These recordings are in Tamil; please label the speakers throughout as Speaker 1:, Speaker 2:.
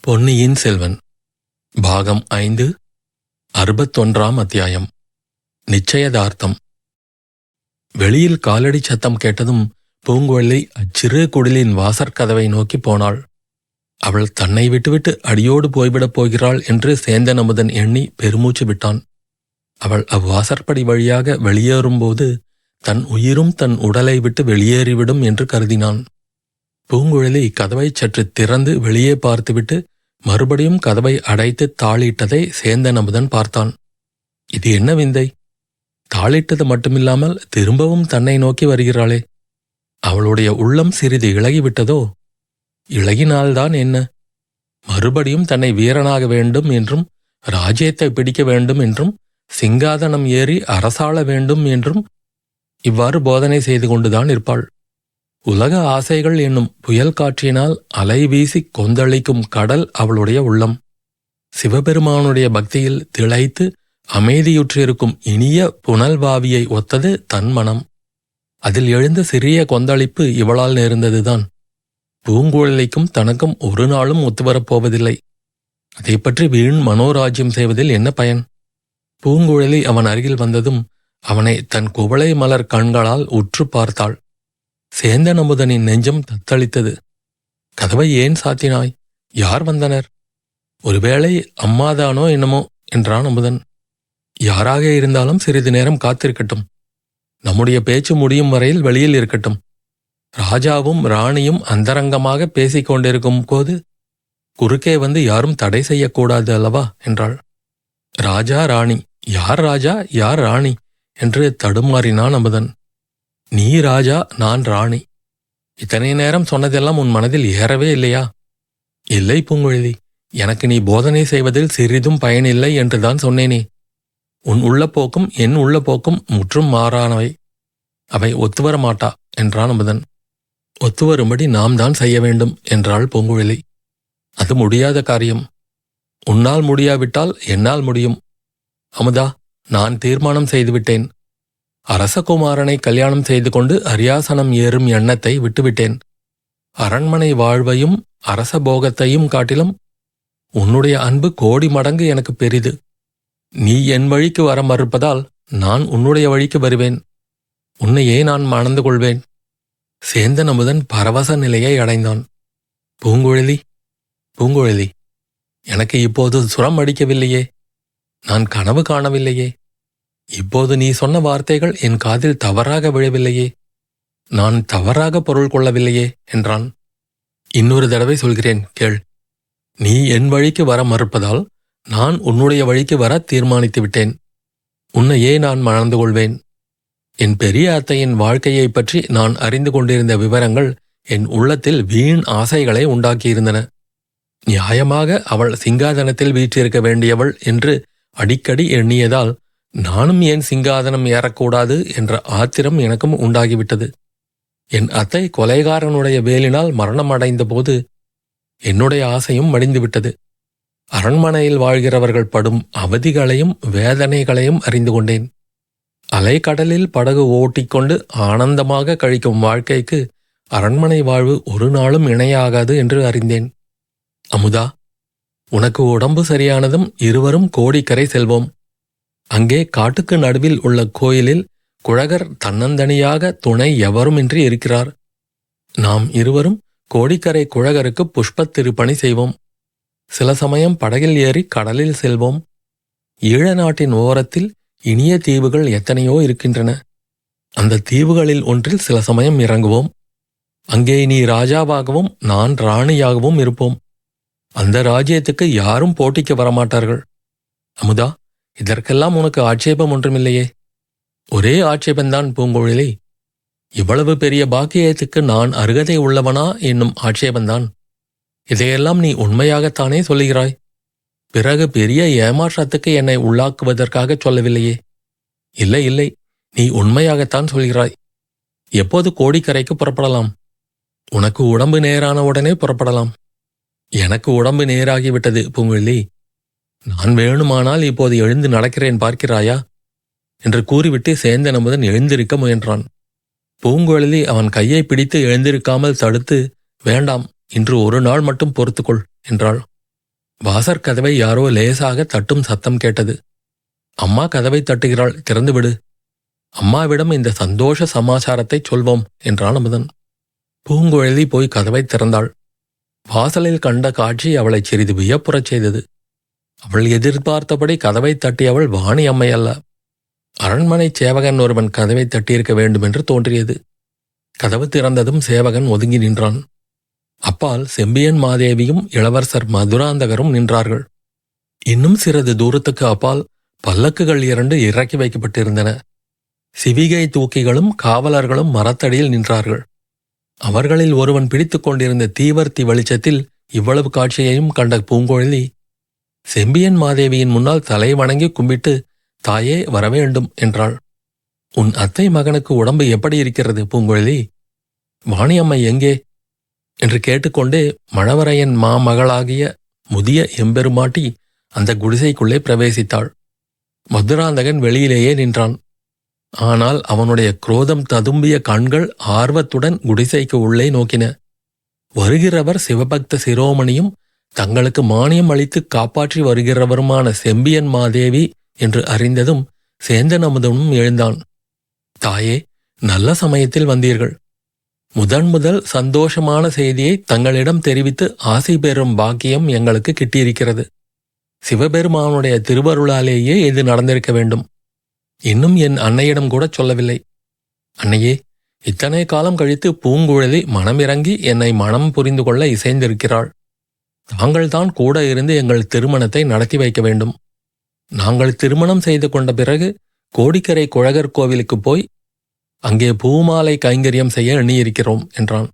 Speaker 1: பொன்னியின் செல்வன் பாகம் 5 61ஆம் அத்தியாயம். நிச்சயதார்த்தம். வெளியில் காலடி சத்தம் கேட்டதும் பூங்குழலி அச்சிறு குடிலின் வாசற்கதவை நோக்கி போனாள். அவள் தன்னை விட்டுவிட்டு அடியோடு போய்விடப் போகிறாள் என்று சேந்தன் அமுதன் எண்ணி பெருமூச்சு விட்டான். அவள் அவ்வாசற்படி வழியாக வெளியேறும்போது தன் உயிரும் தன் உடலை விட்டு வெளியேறிவிடும் என்று கருதினான். பூங்குழலி கதவை சற்று திறந்து வெளியே பார்த்துவிட்டு மறுபடியும் கதவை அடைத்து தாளிட்டதை சேந்தன் அமுதன் பார்த்தான். இது என்ன விந்தை? தாளிட்டது மட்டுமில்லாமல் திரும்பவும் தன்னை நோக்கி வருகிறாளே. அவளுடைய உள்ளம் சிறிது இளகிவிட்டதோ? இளகினால்தான் என்ன? மறுபடியும் தன்னை வீரனாக வேண்டும் என்றும் ராஜ்யத்தை பிடிக்க வேண்டும் என்றும் சிங்காதனம் ஏறி அரசாள வேண்டும் என்றும் இவ்வாறு போதனை செய்து கொண்டுதான் இருப்பாள். உலக ஆசைகள் என்னும் புயல் காற்றினால் அலை வீசி கொந்தளிக்கும் கடல் அவளுடைய உள்ளம். சிவபெருமானுடைய பக்தியில் திளைத்து அமைதியுற்றிருக்கும் இனிய புனல்வாவியை ஒத்தது தன் மனம். அதில் எழுந்த சிறிய கொந்தளிப்பு இவளால் நேர்ந்ததுதான். பூங்குழலிக்கும் தனக்கும் ஒரு நாளும் ஒத்துவரப்போவதில்லை. அதை பற்றி வீண் மனோராஜ்யம் செய்வதில் என்ன பயன்? பூங்குழலி அவன் அருகில் வந்ததும் அவனை தன் குவளை மலர் கண்களால் உற்று பார்த்தாள். சேந்தன் அமுதனின் நெஞ்சம் தத்தளித்தது. கதவை ஏன் சாத்தினாய்? யார் வந்தனர்? ஒருவேளை அம்மாதானோ என்னமோ என்றான் அமுதன். யாராக இருந்தாலும் சிறிது நேரம் காத்திருக்கட்டும். நம்முடைய பேச்சு முடியும் வரையில் வெளியில் இருக்கட்டும். ராஜாவும் ராணியும் அந்தரங்கமாக பேசிக் கொண்டிருக்கும் போது குறுக்கே வந்து யாரும் தடை செய்யக்கூடாது அல்லவா என்றாள். ராஜா ராணி, யார் ராஜா யார் ராணி என்று தடுமாறினான் அமுதன். நீ ராஜா, நான் ராணி. இத்தனை நேரம் சொன்னதெல்லாம் உன் மனதில் ஏறவே இல்லையா? இல்லை பூங்குழலி, எனக்கு நீ போதனை செய்வதில் சிறிதும் பயனில்லை என்றுதான் சொன்னேனே. உன் உள்ளப்போக்கும் என் உள்ளப்போக்கும் முற்றும் மாறானவை. அவை ஒத்துவர மாட்டா என்றான் அமுதன். ஒத்துவரும்படி நாம் தான் செய்ய வேண்டும் என்றாள் பூங்குழலி. அது முடியாத காரியம். உன்னால் முடியாவிட்டால் என்னால் முடியும். அமுதா, நான் தீர்மானம் செய்துவிட்டேன். அரசகுமாரனை கல்யாணம் செய்து கொண்டு அரியாசனம் ஏறும் எண்ணத்தை விட்டுவிட்டேன். அரண்மனை வாழ்வையும் அரச போகத்தையும் காட்டிலும் உன்னுடைய அன்பு கோடி மடங்கு எனக்கு பெரிது. நீ என் வழிக்கு வர மறுப்பதால் நான் உன்னுடைய வழிக்கு வருவேன். உன்னையே நான் மணந்து கொள்வேன். சேந்தன் அமுதன் பரவச நிலையை அடைந்தான். பூங்குழலி, பூங்குழலி, எனக்கு இப்போது சுரம் அடிக்கவில்லையே. நான் கனவு காணவில்லையே. இப்போது நீ சொன்ன வார்த்தைகள் என் காதில் தவறாக விழவில்லையே. நான் தவறாக பொருள் கொள்ளவில்லையே என்றான். இன்னொரு தடவை சொல்கிறேன், கேள். நீ என் வழிக்கு வர மறுப்பதால் நான் உன்னுடைய வழிக்கு வர தீர்மானித்து விட்டேன். உன்னையே நான் மணந்து கொள்வேன். என் பெரிய அத்தையின் வாழ்க்கையைப் பற்றி நான் அறிந்து கொண்டிருந்த விவரங்கள் என் உள்ளத்தில் வீண் ஆசைகளை உண்டாக்கியிருந்தன. நியாயமாக அவள் சிங்காதனத்தில் வீற்றிருக்க வேண்டியவள் என்று அடிக்கடி எண்ணியதால் நானும் ஏன் சிங்காதனம் ஏறக்கூடாது என்ற ஆத்திரம் எனக்கும் உண்டாகிவிட்டது. என் அத்தை கொலைகாரனுடைய வேலினால் மரணம் அடைந்த போது என்னுடைய ஆசையும் மடிந்துவிட்டது. அரண்மனையில் வாழ்கிறவர்கள் படும் அவதிகளையும் வேதனைகளையும் அறிந்து கொண்டேன். அலைக்கடலில் படகு ஓட்டிக்கொண்டு ஆனந்தமாக கழிக்கும் வாழ்க்கைக்கு அரண்மனை வாழ்வு ஒரு நாளும் இணையாகாது என்று அறிந்தேன். அமுதா, உனக்கு உடம்பு சரியானதும் இருவரும் கோடிக்கரை செல்வோம். அங்கே காட்டுக்கு நடுவில் உள்ள கோயிலில் குழகர் தன்னந்தனியாக துணை எவருமின்றி இருக்கிறார். நாம் இருவரும் கோடிக்கரை குழகருக்கு புஷ்பத் திருப்பணி செய்வோம். சில சமயம் படகில் ஏறி கடலில் செல்வோம். ஈழ நாட்டின் ஓரத்தில் இனிய தீவுகள் எத்தனையோ இருக்கின்றன. அந்த தீவுகளில் ஒன்றில் சில சமயம் இறங்குவோம். அங்கே நீ ராஜாவாகவும் நான் ராணியாகவும் இருப்போம். அந்த ராஜ்யத்துக்கு யாரும் போட்டிக்கு வரமாட்டார்கள். அமுதா, இதற்கெல்லாம் உனக்கு ஆட்சேபம் ஒன்றுமில்லையே? ஒரே ஆட்சேபந்தான் பூங்குழலி. இவ்வளவு பெரிய பாக்கியத்துக்கு நான் அருகதை உள்ளவனா என்னும் ஆட்சேபந்தான். இதையெல்லாம் நீ உண்மையாகத்தானே சொல்லுகிறாய். பிறகு பெரிய ஏமாற்றத்துக்கு என்னை உள்ளாக்குவதற்காக சொல்லவில்லையே. இல்லை இல்லை, நீ உண்மையாகத்தான் சொல்கிறாய். எப்போது கோடிக்கரைக்கு புறப்படலாம்? உனக்கு உடம்பு நேரான உடனே புறப்படலாம். எனக்கு உடம்பு நேராகிவிட்டது பூங்குழலி. நான் வேணுமானால் இப்போது எழுந்து நடக்கிறேன், பார்க்கிறாயா என்று கூறிவிட்டு சேந்தன் அமுதன் எழுந்திருக்க முயன்றான். பூங்குழலி அவன் கையை பிடித்து எழுந்திருக்காமல் தடுத்து, வேண்டாம், இன்று ஒரு நாள் மட்டும் பொறுத்துக்கொள் என்றாள். வாசற்கதவை யாரோ லேசாக தட்டும் சத்தம் கேட்டது. அம்மா கதவை தட்டுகிறாள், திறந்துவிடு. அம்மாவிடம் இந்த சந்தோஷ சமாச்சாரத்தை சொல்வோம் என்றான் அமுதன். பூங்குழலி போய் கதவை திறந்தாள். வாசலில் கண்ட காட்சி அவளை சிறிது வியப்புறச் செய்தது. அவள் எதிர்பார்த்தபடி கதவை தட்டியவள் வாணி அம்மை அல்ல. அரண்மனை சேவகன் ஒருவன் கதவை தட்டியிருக்க வேண்டுமென்று தோன்றியது. கதவு திறந்ததும் சேவகன் ஒதுங்கி நின்றான். அப்பால் செம்பியன் மாதேவியும் இளவரசர் மதுராந்தகரும் நின்றார்கள். இன்னும் சிறிது தூரத்துக்கு அப்பால் பல்லக்குகள் 2 இறக்கி வைக்கப்பட்டிருந்தன. சிவிகை தூக்கிகளும் காவலர்களும் மரத்தடியில் நின்றார்கள். அவர்களில் ஒருவன் பிடித்துக் கொண்டிருந்த தீவர்த்தி வெளிச்சத்தில் இவ்வளவு காட்சியையும் கண்ட பூங்குழலி செம்பியன் மாதேவியின் முன்னால் தலை வணங்கி கும்பிட்டு, தாயே வரவேண்டும் என்றாள். உன் அத்தை மகனுக்கு உடம்பு எப்படி இருக்கிறது பூங்குழலி? வாணியம்மை எங்கே என்று கேட்டுக்கொண்டே மழவரையன் மாமகளாகிய முதிய எம்பெருமாட்டி அந்த குடிசைக்குள்ளே பிரவேசித்தாள். மதுராந்தகன் வெளியிலேயே நின்றான். ஆனால் அவனுடைய குரோதம் ததும்பிய கண்கள் ஆர்வத்துடன் குடிசைக்கு உள்ளே நோக்கின. வருகிறவர் சிவபக்த சிரோமணியும் தங்களுக்கு மானியம் அளித்து காப்பாற்றி வருகிறவருமான செம்பியன் மாதேவி என்று அறிந்ததும் சேந்தன் அமுதனும் எழுந்தான். தாயே, நல்ல சமயத்தில் வந்தீர்கள். முதல் சந்தோஷமான செய்தியை தங்களிடம் தெரிவித்து ஆசை பெறும் பாக்கியம் எங்களுக்கு கிட்டியிருக்கிறது. சிவபெருமானுடைய திருவருளாலேயே இது நடந்திருக்க வேண்டும். இன்னும் என் அன்னையிடம் கூட சொல்லவில்லை. அன்னையே, இத்தனை காலம் கழித்து பூங்குழலி மனமிறங்கி என்னை மனம் புரிந்து கொள்ள இசைந்திருக்கிறாள். தாங்கள்தான் கூட இருந்து எங்கள் திருமணத்தை நடத்தி வைக்க வேண்டும். நாங்கள் திருமணம் செய்து கொண்ட பிறகு கோடிக்கரை குழகர் கோவிலுக்கு போய் அங்கே பூமாலை கைங்கரியம் செய்ய எண்ணியிருக்கிறோம் என்றான்.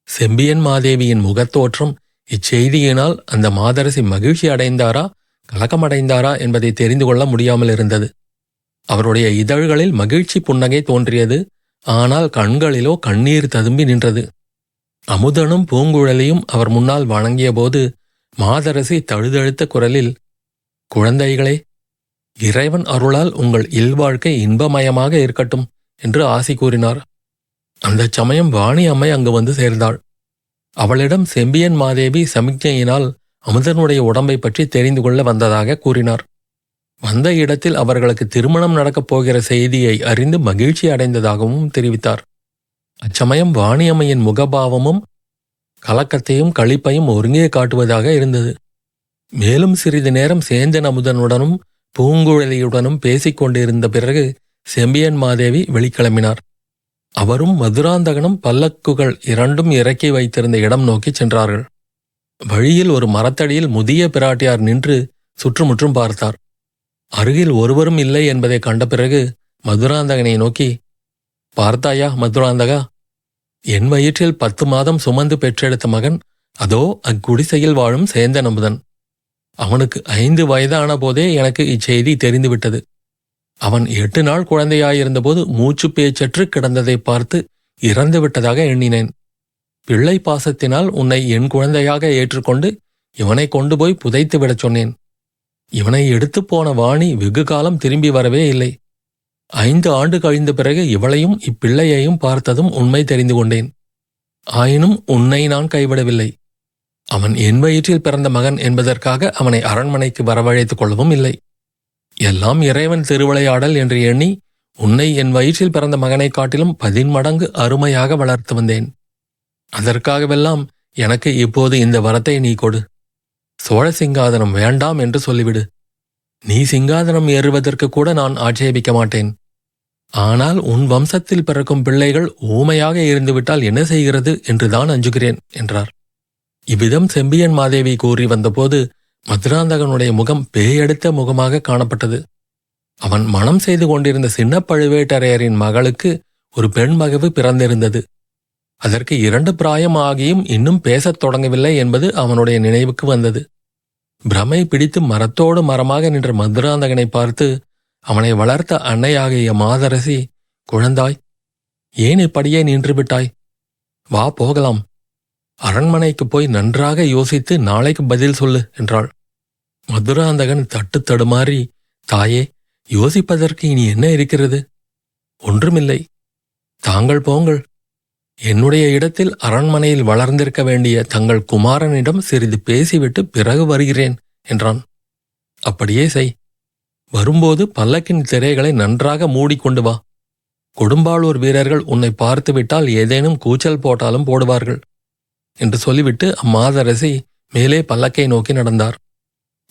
Speaker 1: செம்பியன் மாதேவியின் முகத்தோற்றம் இச்செய்தியினால் அந்த மாதரசி மகிழ்ச்சி அடைந்தாரா கலக்கமடைந்தாரா என்பதை தெரிந்து கொள்ள முடியாமல் இருந்தது. அவருடைய இதழ்களில் மகிழ்ச்சி புன்னகை தோன்றியது. ஆனால் கண்களிலோ கண்ணீர் ததும்பி நின்றது. அமுதனும் பூங்குழலியும் அவர் முன்னால் வணங்கியபோது மாதரசி தழுதழுத்த குரலில், குழந்தைகளே, இறைவன் அருளால் உங்கள் இல்வாழ்க்கை இன்பமயமாக இருக்கட்டும் என்று ஆசி கூறினார். அந்த சமயம் வாணி அம்மை அங்கு வந்து சேர்ந்தாள். அவளிடம் செம்பியன் மாதேவி சமிக்ஞையினால் அமுதனுடைய உடம்பை பற்றி தெரிந்து கொள்ள வந்ததாக கூறினார். வந்த இடத்தில் அவர்களுக்கு திருமணம் நடக்கப் போகிற செய்தியை அறிந்து மகிழ்ச்சி அடைந்ததாகவும் தெரிவித்தார். அச்சமயம் வாணியம்மையின் முகபாவமும் கலக்கத்தையும் களிப்பையும் ஒருங்கே காட்டுவதாக இருந்தது. மேலும் சிறிது நேரம் சேந்தன் அமுதனுடனும் பூங்குழலியுடனும் பேசிக் கொண்டிருந்த பிறகு செம்பியன் மாதேவி வெளிக்கிளம்பினார். அவரும் மதுராந்தகனும் பல்லக்குகள் 2 இறக்கி வைத்திருந்த இடம் நோக்கி சென்றார்கள். வழியில் ஒரு மரத்தடியில் முதிய பிராட்டியார் நின்று சுற்றுமுற்றும் பார்த்தார். அருகில் ஒருவரும் இல்லை என்பதை கண்ட பிறகு மதுராந்தகனை நோக்கி, பார்த்தாயா மதுராந்தகா, என் வயிற்றில் 10 மாதம் சுமந்து பெற்றெடுத்த மகன் அதோ அக்குடிசையில் வாழும் சேந்தன் அமுதன். அவனுக்கு 5 வயதான போதே எனக்கு இச்செய்தி தெரிந்துவிட்டது. அவன் 8 நாள் குழந்தையாயிருந்தபோது மூச்சு பேச்சற்று கிடந்ததை பார்த்து இறந்து விட்டதாக எண்ணினேன். பிள்ளை பாசத்தினால் உன்னை என் குழந்தையாக ஏற்றுக்கொண்டு இவனை கொண்டு போய் புதைத்து விடச் சொன்னேன். இவனை எடுத்துப் போன வாணி வெகு காலம் திரும்பி வரவே இல்லை. 5 ஆண்டு கழிந்த பிறகு இவளையும் இப்பிள்ளையையும் பார்த்ததும் உண்மை தெரிந்து கொண்டேன். ஆயினும் உன்னை நான் கைவிடவில்லை. அவன் என் வயிற்றில் பிறந்த மகன் என்பதற்காக அவனை அரண்மனைக்கு வரவழைத்துக் கொள்ளவும் இல்லை. எல்லாம் இறைவன் திருவிளையாடல் என்று எண்ணி உன்னை என் வயிற்றில் பிறந்த மகனைக் காட்டிலும் 10 மடங்கு அருமையாக வளர்த்து வந்தேன். அதற்காகவெல்லாம் எனக்கு இப்போது இந்த வரத்தை நீ கொடு. சோழ சிங்காதனம் வேண்டாம் என்று சொல்லிவிடு. நீ சிங்காதனம் ஏறுவதற்கு கூட நான் ஆட்சேபிக்க மாட்டேன். ஆனால் உன் வம்சத்தில் பிறக்கும் பிள்ளைகள் ஊமையாக இருந்துவிட்டால் என்ன செய்கிறது என்றுதான் அஞ்சுகிறேன் என்றார். இவ்விதம் செம்பியன் மாதேவி கூறி வந்தபோது மதுராந்தகனுடைய முகம் பேயெடுத்த முகமாக காணப்பட்டது. அவன் மணம் செய்து கொண்டிருந்த சின்ன பழுவேட்டரையரின் மகளுக்கு ஒரு பெண் மகவு பிறந்திருந்தது. அதற்கு 2 பிராயம் ஆகியும் இன்னும் பேசத் தொடங்கவில்லை என்பது அவனுடைய நினைவுக்கு வந்தது. பிரமை பிடித்து மரத்தோடு மரமாக நின்ற மதுராந்தகனை பார்த்து அவனை வளர்த்த அன்னையாகிய மாதரசி, குழந்தாய், ஏன் இப்படியே நின்றுவிட்டாய்? வா போகலாம். அரண்மனைக்கு போய் நன்றாக யோசித்து நாளைக்கு பதில் சொல்லு என்றாள். மதுராந்தகன் தட்டு தடுமாறி, தாயே, யோசிப்பதற்கு இனி என்ன இருக்கிறது? ஒன்றுமில்லை. தாங்கள் போங்கள். என்னுடைய இடத்தில் அரண்மனையில் வளர்ந்திருக்க வேண்டிய தங்கள் குமாரனிடம் சிறிது பேசிவிட்டு பிறகு வருகிறேன் என்றான். அப்படியே செய். வரும்போது பல்லக்கின் திரைகளை நன்றாக மூடிக்கொண்டு வா. கொடும்பாளூர் வீரர்கள் உன்னை பார்த்துவிட்டால் ஏதேனும் கூச்சல் போட்டாலும் போடுவார்கள் என்று சொல்லிவிட்டு அம்மாதரசி மேலே பல்லக்கை நோக்கி நடந்தார்.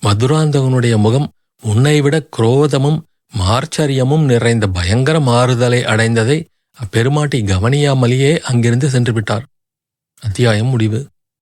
Speaker 1: மதுராந்தகனுடைய முகம் முன்னைவிட குரோதமும் மார்ச்சரியமும் நிறைந்த பயங்கர மாறுதலை அடைந்ததை அப்பெருமாட்டி கவனியாமலேயே அங்கிருந்து சென்று விட்டார். அத்தியாயம் முடிவு.